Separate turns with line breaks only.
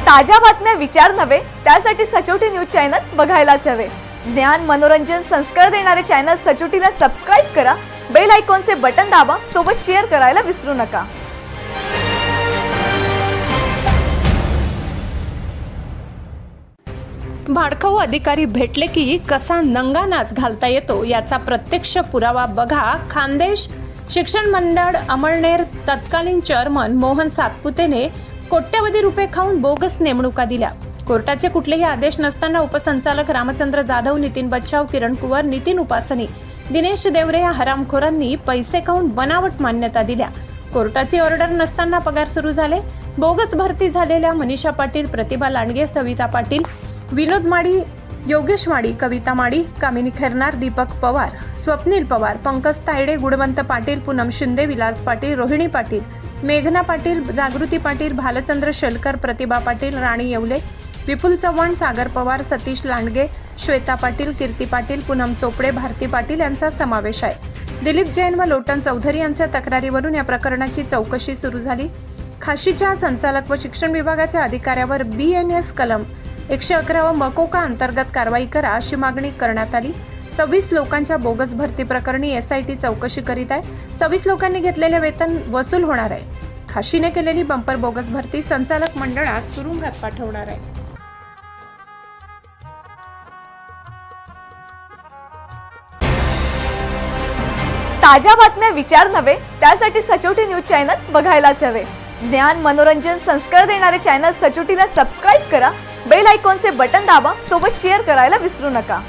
ताज्या बातम्या विचार नव्हे त्यासाठी सचोटी न्यूज चॅनल बघायलाच हवे। ज्ञान मनोरंजन संस्कार देणारे चॅनल सचोटीला सबस्क्राइब करा, बेल आयकॉनचे बटन दाबा, सोबत शेअर करायला विसरू नका।
भाडखाऊ अधिकारी भेटले की कसा नंगा नाच घालता येतो याचा प्रत्यक्ष पुरावा बघा। खानदेश शिक्षण मंडळ अमळनेर तत्कालीन चेअरमन मोहन सातपुतेने कोट्यवधी रुपये खाऊन बोगस नेमणुका दिल्या। कोर्टाचे कुठलेही आदेश नसताना उपसंचालक रामचंद्र जाधव, नितीन बच्चाव, किरण कुवर, नितीन उपासनी, दिनेश देवरे या हरामखोरांनी पैसे खाऊन बनावट मान्यता दिल्या। कोर्टाची ऑर्डर नसताना पगार सुरू झाले। बोगस भरती झालेल्या मनीषा पाटील, प्रतिभा लांडगे, सविता पाटील, विनोद माडी, योगेश माडी, कविता माडी, कामिनी खैरनार, दीपक पवार, स्वप्नील पवार, पंकज तायडे, गुणवंत पाटील, पूनम शिंदे, विलास पाटील, रोहिणी पाटील, मेघना पाटील, जागृती पाटील, भालचंद्र शेलकर, प्रतिभा पाटील, राणी येवले, विपुल चव्हाण, सागर पवार, सतीश लांडगे, श्वेता पाटील, कीर्ती पाटील, पूनम चोपडे, भारती पाटील यांचा समावेश आहे। दिलीप जैन व लोटन चौधरी यांच्या तक्रारीवरून या प्रकरणाची चौकशी सुरू झाली। खाशीच्या संचालक व शिक्षण विभागाच्या अधिकाऱ्यावर BNS कलम 111 व मकोका अंतर्गत कारवाई करा अशी मागणी करण्यात आली। 26 लोकांच्या बोगस भरती प्रकरणी SIT चौकशी करीत आहे। 26 लोकांनी घेतलेले वेतन वसूल होणार आहे। खाशीने केलेली बंपर बोगस भरती संचालक मंडळास तुरुंगात पाठवणार आहे।
ताज्या बातम्या विचार नव्हे त्यासाठी सचोटी न्यूज चॅनल बघायलाच हवे। ज्ञान मनोरंजन संस्कार देणारे चॅनल सचोटीला सबस्क्राइब करा, बेल आयकॉनचे बटन दाबा, सोबत शेअर करायला विसरू नका।